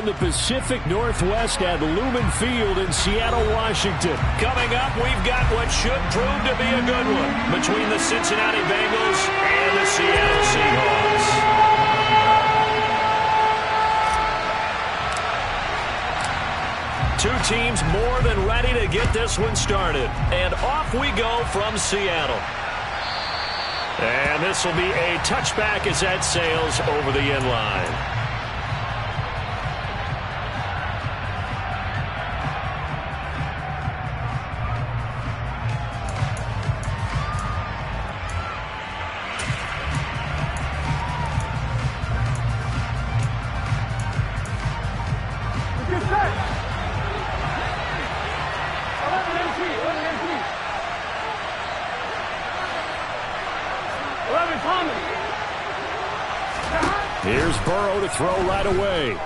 the Pacific Northwest at Lumen Field in Seattle, Washington. Coming up, we've got what should prove to be a good one between the Cincinnati Bengals and the Seattle Seahawks. Two teams more than ready to get this one started. And off we go from Seattle. And this will be a touchback as that sails over the end line. Here's Burrow to throw right away.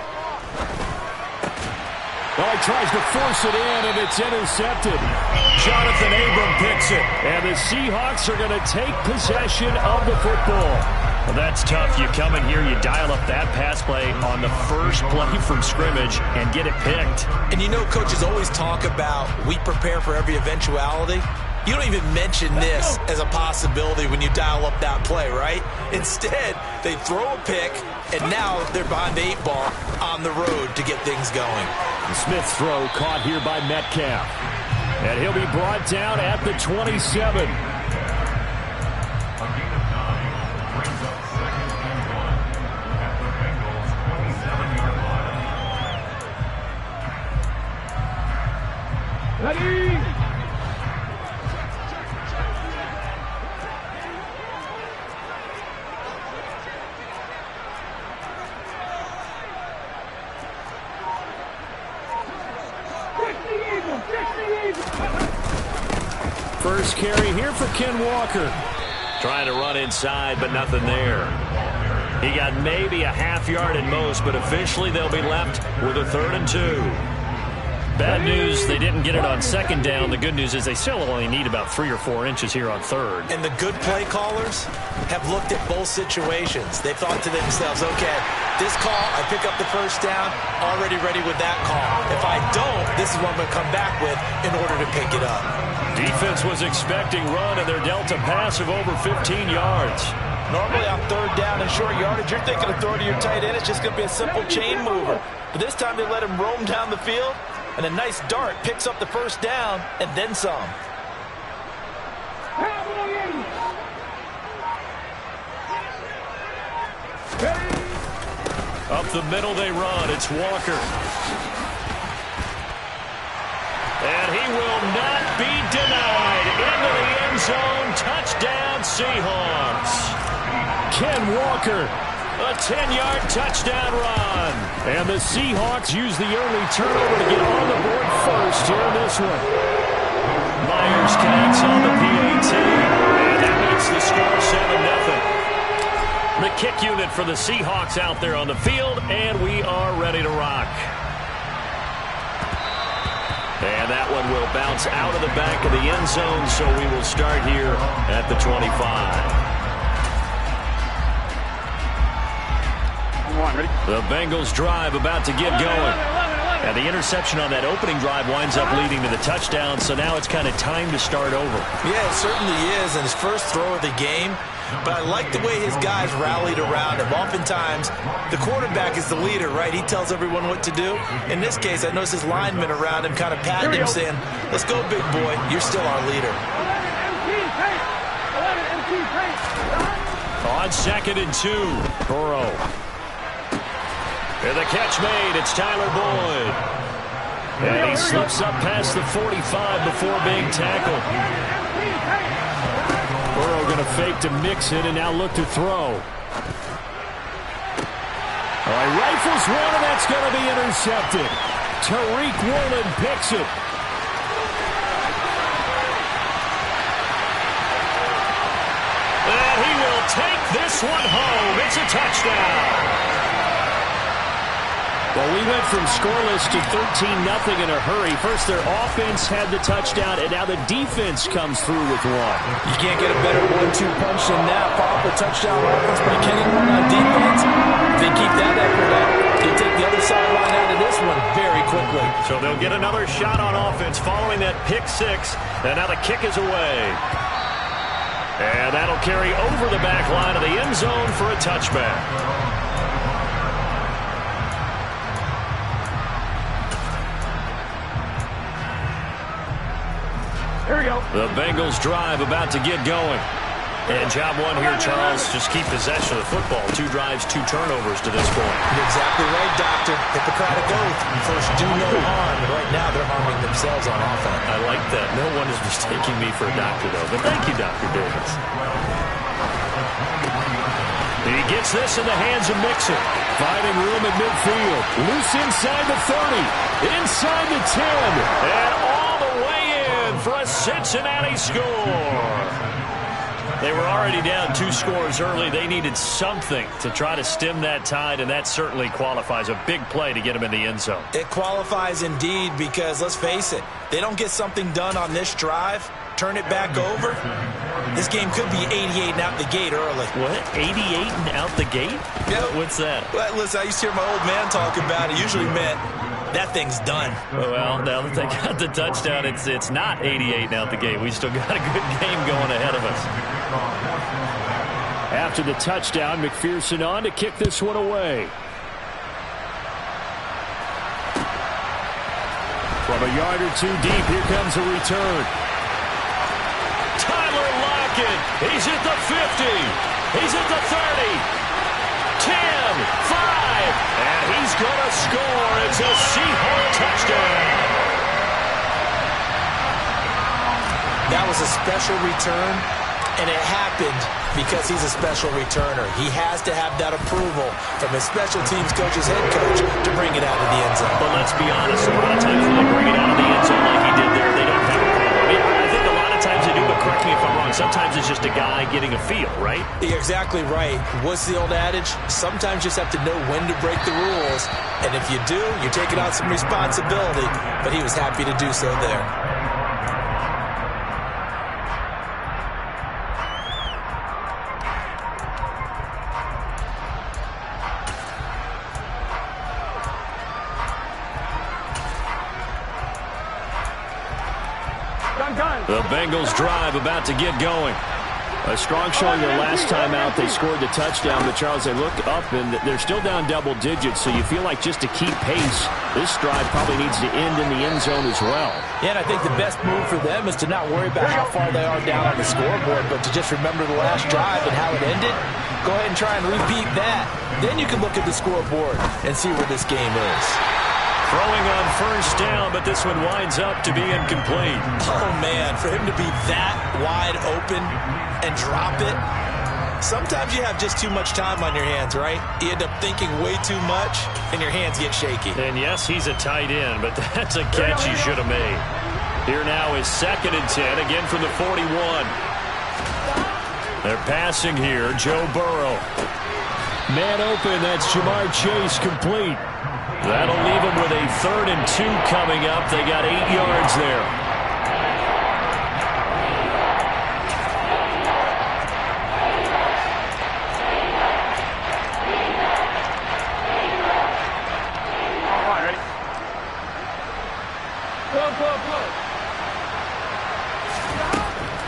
Well, he tries to force it in, and it's intercepted. Jonathan Abram picks it. And the Seahawks are going to take possession of the football. Well, that's tough. You come in here, you dial up that pass play on the first play from scrimmage and get it picked. And you know coaches always talk about we prepare for every eventuality. You don't even mention this as a possibility when you dial up that play, right? Instead, they throw a pick, and now they're behind the 8 ball on the road to get things going. The Smith's throw caught here by Metcalf. And he'll be brought down at the 27. Ready? First carry here for Ken Walker. Trying to run inside, but nothing there. He got maybe a half yard at most, but officially they'll be left with a 3rd and 2. Bad news, they didn't get it on 2nd down. The good news is they still only need about 3 or 4 inches here on 3rd. And the good play callers have looked at both situations. They thought to themselves, okay, this call, I pick up the first down, already ready with that call. If I don't, this is what I'm going to come back with in order to pick it up. Defense was expecting run, and they're dealt a pass of over 15 yards. Normally on 3rd down and short yardage, you're thinking of throwing to your tight end. It's just going to be a simple chain mover. But this time they let him roam down the field, and a nice dart picks up the first down and then some. Up the middle they run. It's Walker. And he will not be denied. Into the end zone. Touchdown, Seahawks. Ken Walker. A 10-yard touchdown run. And the Seahawks use the early turnover to get on the board first here in this one. Myers connects on the PAT. And that makes the score 7-0. The kick unit for the Seahawks out there on the field, and we are ready to rock. And that one will bounce out of the back of the end zone, so we will start here at the 25. The Bengals drive about to get going. And the interception on that opening drive winds up leading to the touchdown, so now it's kind of time to start over. Yeah, it certainly is, and his first throw of the game. But I like the way his guys rallied around him. Oftentimes, the quarterback is the leader, right? He tells everyone what to do. In this case, I noticed his linemen around him kind of patting him, saying, let's go, big boy. You're still our leader. On 2nd and 2, Burrow. And the catch made. It's Tyler Boyd. And he slips up past the 45 before being tackled. Burrow going to fake to Mixon and now look to throw. All right, rifles one, and that's going to be intercepted. Tariq Woolen picks it. And he will take this one home. It's a touchdown. Well, we went from scoreless to 13-0 in a hurry. First, their offense had the touchdown, and now the defense comes through with one. You can't get a better 1-2 punch than that. Follow up a touchdown offense by Kenny Moore on defense. If they keep that effort up, you take the other sideline out of quickly. So they'll get another shot on offense following that pick six. And now the kick is away. And that'll carry over the back line of the end zone for a touchback. Here we go. The Bengals drive about to get going. And job one here, Charles, just keep possession of the football. 2 drives, 2 turnovers to this point. You're exactly right, Doctor. Hippocratic oath. First, do no harm. And right now, they're harming themselves on offense. I like that. No one is mistaking me for a doctor, though. But thank you, Dr. Davis. He gets this in the hands of Mixon. Finding room at midfield. Loose inside the 30. Inside the 10. And all the way in for a Cincinnati score. They were already down 2 scores early. They needed something to try to stem that tide, and that certainly qualifies. A big play to get them in the end zone. It qualifies indeed because, let's face it, they don't get something done on this drive, turn it back over, this game could be 88 and out the gate early. What? 88 and out the gate? Yeah. What's that? Well, listen, I used to hear my old man talk about it. Usually meant that thing's done. Well, now that they got the touchdown, it's not 88 and out the gate. We still got a good game going ahead of us. After the touchdown, McPherson on to kick this one away. From a yard or 2 deep, here comes a return. Tyler Lockett, he's at the 50. He's at the 30. 10, 5, and he's going to score. It's a Seahawk touchdown. That was a special return, and it happened because he's a special returner. He has to have that approval from his special teams coach's head coach to bring it out of the end zone. But let's be honest, a lot of times when they bring it out of the end zone like he did there, they don't have a problem. I think a lot of times they do, but correct me if I'm wrong, sometimes it's just a guy getting a feel, right? You're exactly right. What's the old adage? Sometimes you just have to know when to break the rules, and if you do, you're taking on some responsibility, but he was happy to do so there. The Bengals drive about to get going. A strong showing their last time out. They scored the touchdown, but Charles, they look up and they're still down double digits, so you feel like just to keep pace, this drive probably needs to end in the end zone as well. Yeah, and I think the best move for them is to not worry about how far they are down on the scoreboard, but to just remember the last drive and how it ended. Go ahead and try and repeat that. Then you can look at the scoreboard and see where this game is. Throwing on first down, but this one winds up to be incomplete. Oh, man, for him to be that wide open and drop it, sometimes you have just too much time on your hands, right? You end up thinking way too much, and your hands get shaky. And yes, he's a tight end, but that's a catch he should have made. Here now is 2nd and 10, again from the 41. They're passing here, Joe Burrow. Man open, that's Jamar Chase complete. That'll leave them with a 3rd and 2 coming up. They got 8 yards there. All right, ready? Go.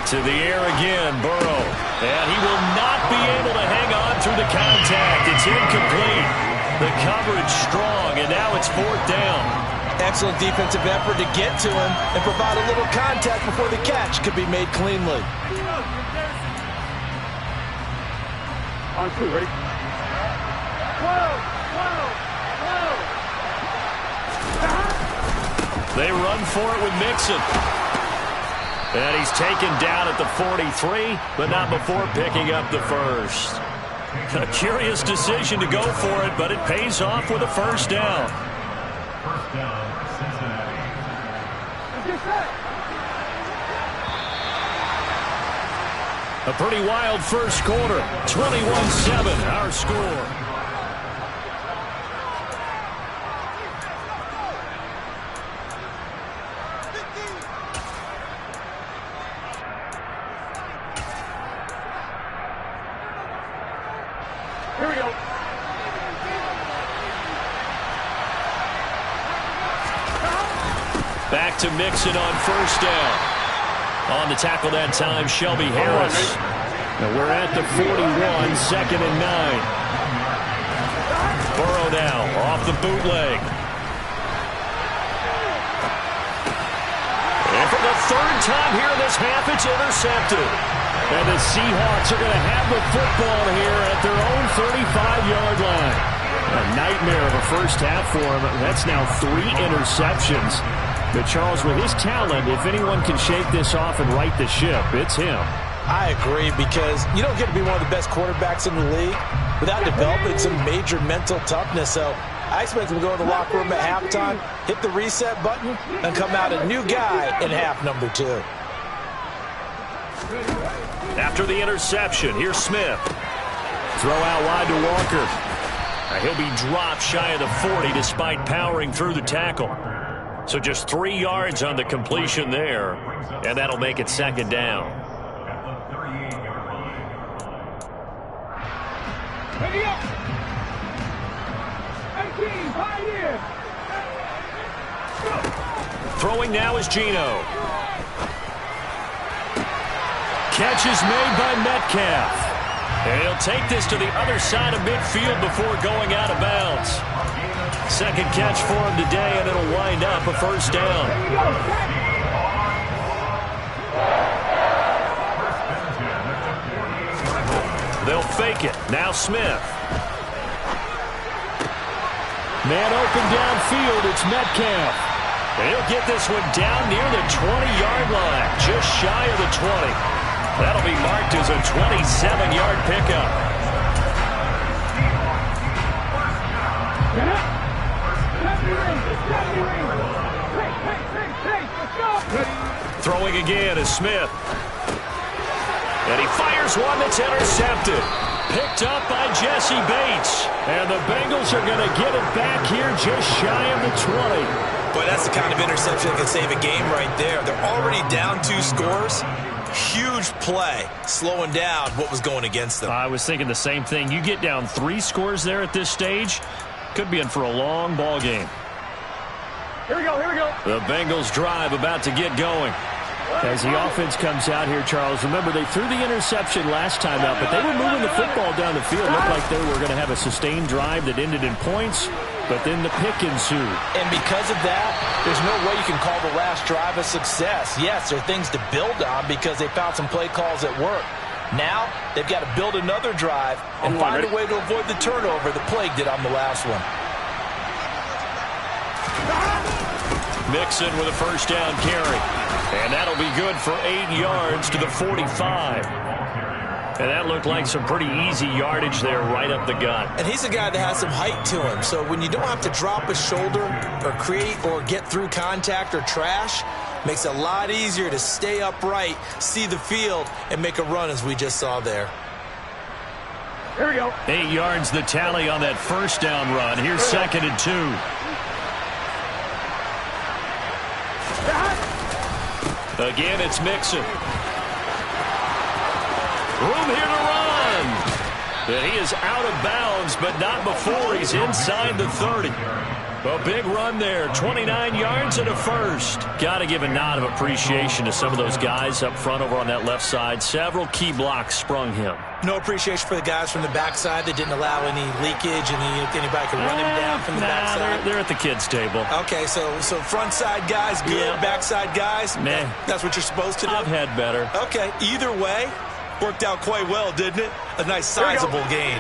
To the air again, Burrow. And he will not be able to hang on through the contact. It's incomplete. The coverage strong, and now it's 4th down. Excellent defensive effort to get to him and provide a little contact before the catch could be made cleanly. On 2, ready? They run for it with Mixon. And he's taken down at the 43, but not before picking up the first. A curious decision to go for it, but it pays off with a first down. A pretty wild first quarter. 21-7, our score. Here we go. Back to Mixon on first down. On the tackle that time, Shelby Harris. Now we're at the 41, 2nd and 9. Burrow now off the bootleg. And for the third time here in this half, it's intercepted. And the Seahawks are going to have the football here at their own 35-yard line. A nightmare of a first half for him. That's now 3 interceptions. But Charles, with his talent, if anyone can shake this off and right the ship, it's him. I agree, because you don't get to be one of the best quarterbacks in the league without developing some major mental toughness. So I expect him to go in the locker room at halftime, hit the reset button, and come out a new guy in half number 2. After the interception, here's Smith. Throw out wide to Walker. He'll be dropped shy of the 40 despite powering through the tackle. So just 3 yards on the completion there, and that'll make it 2nd down. Throwing now is Geno. Catch is made by Metcalf. And he'll take this to the other side of midfield before going out of bounds. 2nd catch for him today, and it'll wind up a first down. They'll fake it. Now Smith. Man open downfield, it's Metcalf. And he'll get this one down near the 20-yard line, just shy of the 20. That'll be marked as a 27-yard pickup. Throwing again is Smith. And he fires one that's intercepted. Picked up by Jesse Bates. And the Bengals are going to get it back here just shy of the 20. Boy, that's the kind of interception that can save a game right there. They're already down 2 scores. Huge play, slowing down what was going against them. I was thinking the same thing. You get down 3 scores there at this stage, could be in for a long ball game. Here we go, here we go. The Bengals drive about to get going. As the offense comes out here, Charles, remember they threw the interception last time out, but they were moving the football down the field. Looked like they were going to have a sustained drive that ended in points, but then the pick ensued. And because of that, there's no way you can call the last drive a success. Yes, there are things to build on because they found some play calls that work. Now, they've got to build another drive and find a way to avoid the turnover that plagued it on the last one. Mixon with a first down carry. And that'll be good for 8 yards to the 45. And that looked like some pretty easy yardage there right up the gut. And he's a guy that has some height to him. So when you don't have to drop a shoulder or create or get through contact or trash, makes it a lot easier to stay upright, see the field, and make a run as we just saw there. Here we go. 8 yards the tally on that first down run. Here's 2nd and 2. Again, it's Mixon. Room here to run. And he is out of bounds, but not before he's inside the 30. A big run there, 29 yards and a first. Got to give a nod of appreciation to some of those guys up front over on that left side. Several key blocks sprung him. No appreciation for the guys from the backside that didn't allow any leakage and anybody could run him down from the backside. They're at the kids' table. Okay, so front side guys good, Yeah. backside guys, Nah. that's what you're supposed to do? I've had better. Okay, either way, worked out quite well, didn't it? A nice sizable gain.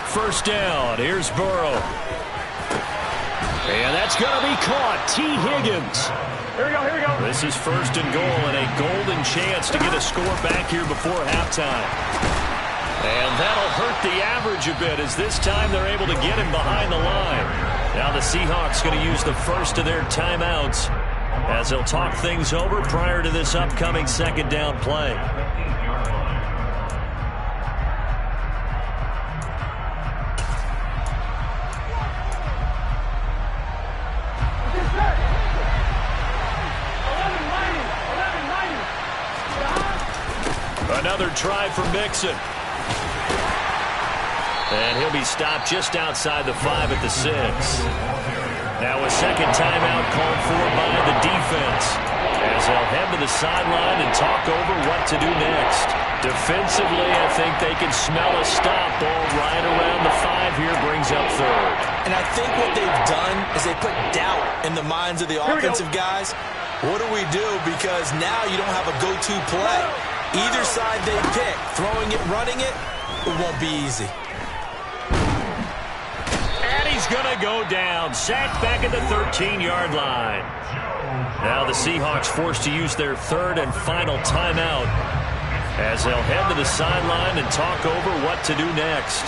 First down, here's Burrow. And that's going to be caught. T. Higgins. Here we go, here we go. This is 1st and goal and a golden chance to get a score back here before halftime. And that'll hurt the average a bit as this time they're able to get him behind the line. Now the Seahawks going to use the first of their timeouts as they'll talk things over prior to this upcoming 2nd down play. Another try for Mixon. And he'll be stopped just outside the 5 at the 6. Now a second timeout called for by the defense, as they'll head to the sideline and talk over what to do next. Defensively, I think they can smell a stop. Ball right around the 5 here, brings up 3rd. And I think what they've done is they put doubt in the minds of the offensive guys. What do we do? Because now you don't have a go-to play. Either side they pick, throwing it, running it, it won't be easy. And he's going to go down. Sacked back at the 13-yard line. Now the Seahawks forced to use their 3rd and final timeout, as they'll head to the sideline and talk over what to do next.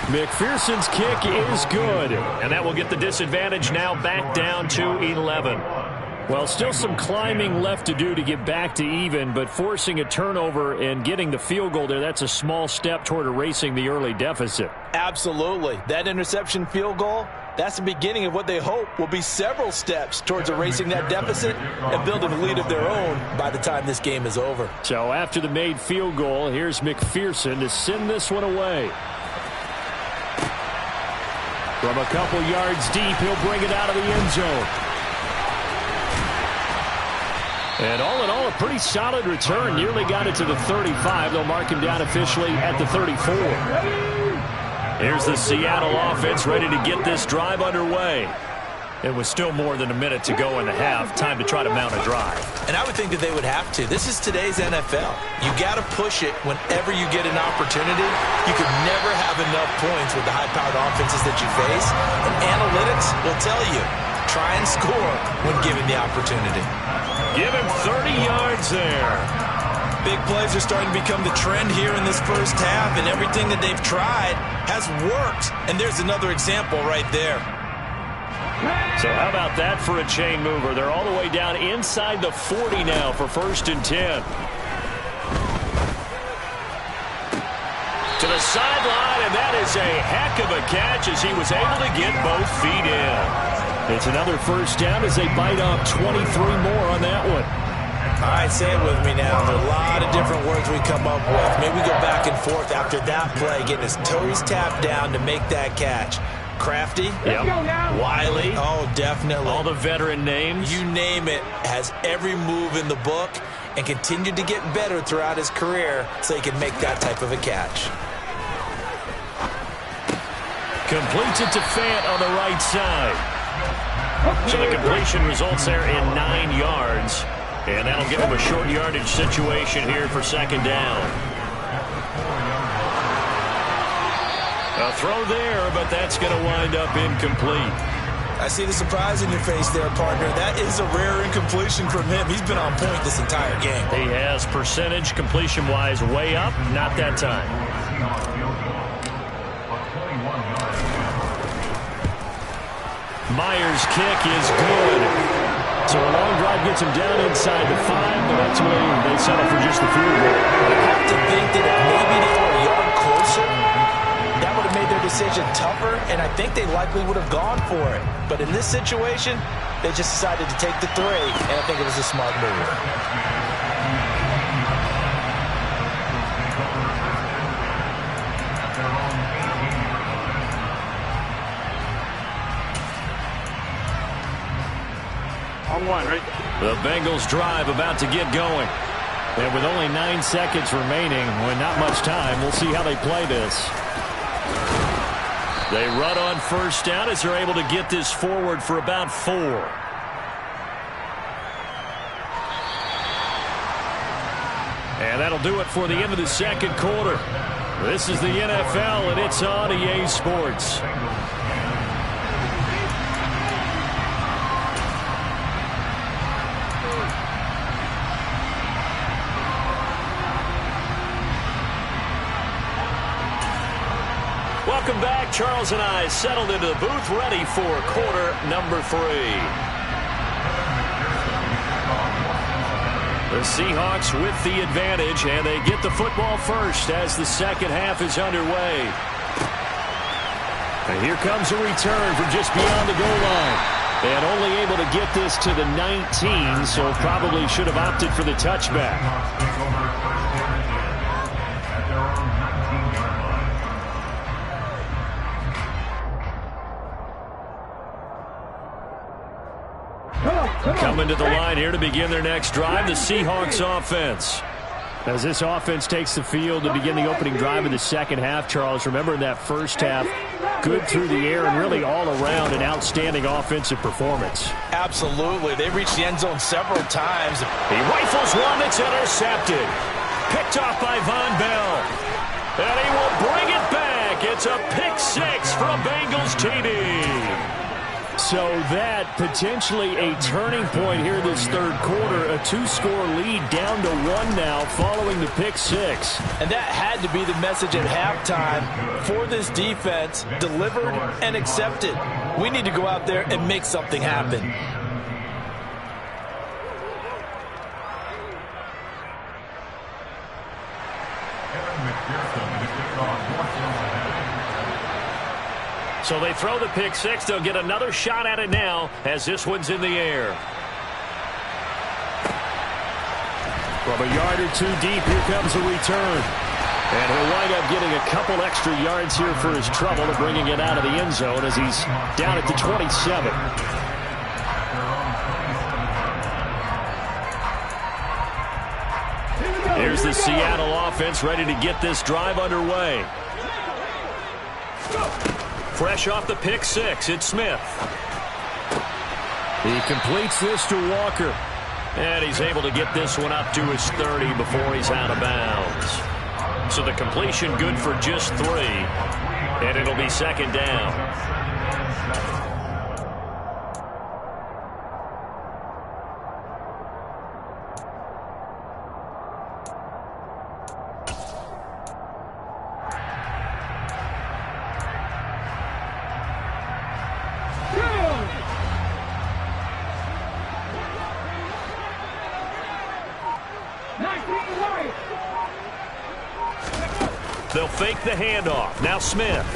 McPherson's kick is good. And that will get the disadvantage now back down to 11. Well, still some climbing left to do to get back to even, but forcing a turnover and getting the field goal there, that's a small step toward erasing the early deficit. Absolutely. That interception field goal, that's the beginning of what they hope will be several steps towards erasing that deficit and building a lead of their own by the time this game is over. So after the made field goal, here's McPherson to send this one away. From a couple yards deep, he'll bring it out of the end zone. And all in all, a pretty solid return. Nearly got it to the 35. They'll mark him down officially at the 34. Here's the Seattle offense ready to get this drive underway. It was still more than a minute to go in the half. Time to try to mount a drive. And I would think that they would have to. This is today's NFL. You got to push it whenever you get an opportunity. You could never have enough points with the high-powered offenses that you face. And analytics will tell you, try and score when given the opportunity. Give him 30 yards there. Big plays are starting to become the trend here in this first half, and everything that they've tried has worked. And there's another example right there. So how about that for a chain mover? They're all the way down inside the 40 now for 1st and 10. To the sideline, and that is a heck of a catch as he was able to get both feet in. It's another first down as they bite off 23 more on that one. All right, say it with me now. There are a lot of different words we come up with. Maybe we go back and forth after that play, getting his toes tapped down to make that catch. Crafty? Yep. Wiley? Oh, definitely. All the veteran names? You name it. Has every move in the book and continued to get better throughout his career so he can make that type of a catch. Completes it to Fant on the right side. So the completion results there in 9 yards. And that'll give him a short yardage situation here for 2nd down. A throw there, but that's going to wind up incomplete. I see the surprise in your face there, partner. That is a rare incompletion from him. He's been on point this entire game. He has percentage completion-wise way up. Not that time. Myers' kick is good. So a long drive gets him down inside the 5, but ultimately they settle for just the field goal. I have to think that if maybe they were a yard closer, that would have made their decision tougher, and I think they likely would have gone for it. But in this situation, they just decided to take the 3, and I think it was a smart move. The Bengals drive about to get going. And with only 9 seconds remaining, with not much time, we'll see how they play this. They run on 1st down as they're able to get this forward for about 4. And that'll do it for the end of the 2nd quarter. This is the NFL, and it's on EA Sports. Welcome back. Charles and I settled into the booth, ready for quarter number 3. The Seahawks with the advantage, and they get the football first as the 2nd half is underway. And here comes a return from just beyond the goal line. And only able to get this to the 19, so probably should have opted for the touchback. Coming to the line here to begin their next drive, the Seahawks offense. As this offense takes the field to begin the opening drive of the second half, Charles, remember in that first half, good through the air and really all around an outstanding offensive performance. Absolutely. They reached the end zone several times. He rifles one that's intercepted. Picked off by Von Bell. And he will bring it back. It's a pick six for a Bengals TD. So that potentially a turning point here this third quarter. A 2-score lead down to 1 now following the pick six. And that had to be the message at halftime for this defense. Delivered and accepted. We need to go out there and make something happen. So they throw the pick six. They'll get another shot at it now as this one's in the air. From a yard or two deep, here comes a return. And he'll wind up getting a couple extra yards here for his trouble and bringing it out of the end zone as he's down at the 27. Here's the Seattle offense ready to get this drive underway. Fresh off the pick six, it's Smith. He completes this to Walker. And he's able to get this one up to his 30 before he's out of bounds. So the completion good for just 3. And it'll be second down. They'll fake the handoff. Now Smith.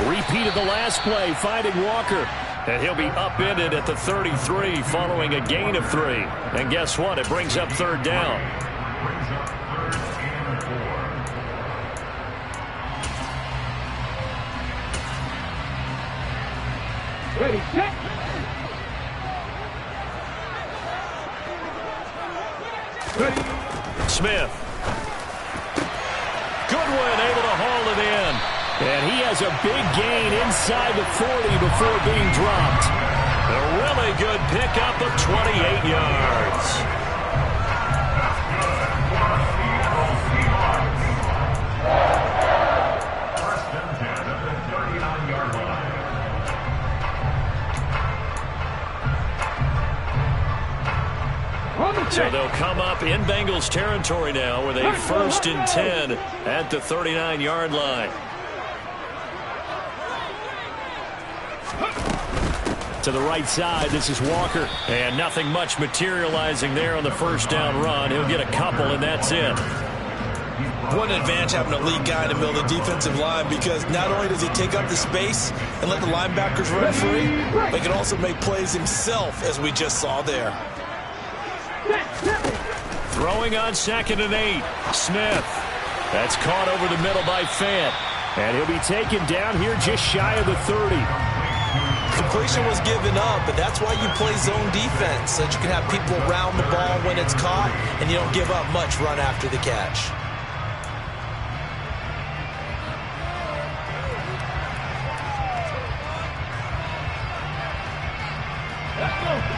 Repeat of the last play, finding Walker. And he'll be upended at the 33 following a gain of 3. And guess what? It brings up third down. Ready, set. Ready. Smith. Goodwin able to haul it in. And he has a big gain inside the 40 before being dropped. A really good pickup of 28 yards. So they'll come up in Bengals territory now with a 1st and 10 at the 39-yard line. To the right side, this is Walker. And nothing much materializing there on the first down run. He'll get a couple, and that's it. What an advantage having a lead guy in the middle of the defensive line, because not only does he take up the space and let the linebackers run free, but he can also make plays himself, as we just saw there. Throwing on 2nd and 8. Smith. That's caught over the middle by Fant. And he'll be taken down here just shy of the 30. Completion was given up, but that's why you play zone defense, so that you can have people around the ball when it's caught, and you don't give up much run after the catch. Let's go.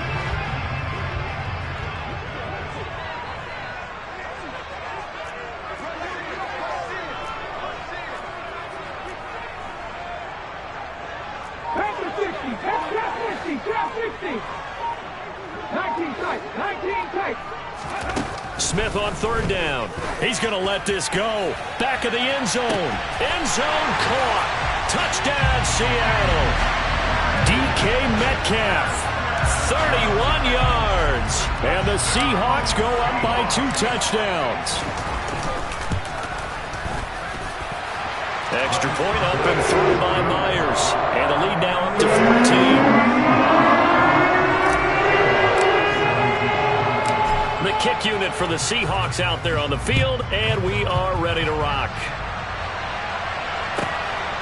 Smith on 3rd down. He's going to let this go. Back of the end zone. End zone caught. Touchdown, Seattle. DK Metcalf. 31 yards. And the Seahawks go up by 2 touchdowns. Extra point up and through by Myers. And the lead now up to 14. The kick unit for the Seahawks out there on the field, and we are ready to rock.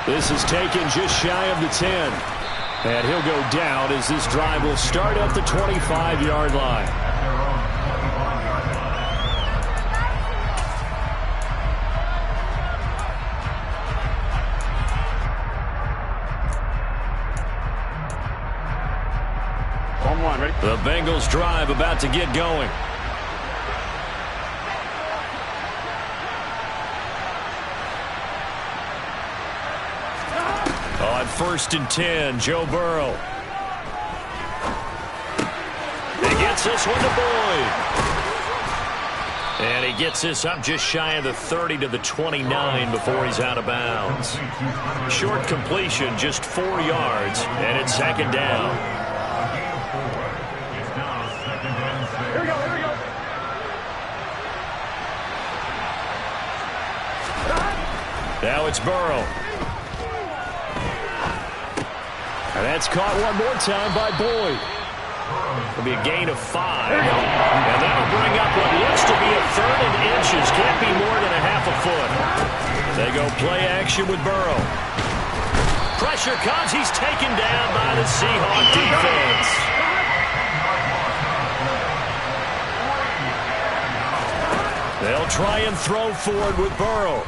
This is taken just shy of the 10. And he'll go down as this drive will start at the 25-yard line. The Bengals drive about to get going. On 1st and 10, Joe Burrow. He gets this one to Boyd. And he gets this up just shy of the 30 to the 29 before he's out of bounds. Short completion, just 4 yards, and it's 2nd down. Now it's Burrow. And that's caught one more time by Boyd. It'll be a gain of 5. And that'll bring up what looks to be a 3rd and inches. Can't be more than a half a foot. They go play action with Burrow. Pressure comes. He's taken down by the Seahawk defense. They'll try and throw forward with Burrow.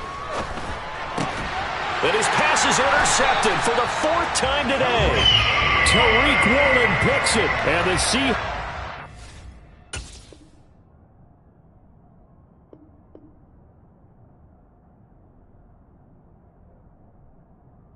And his pass is intercepted for the 4th time today. Tariq Woolen picks it. And the Seahawks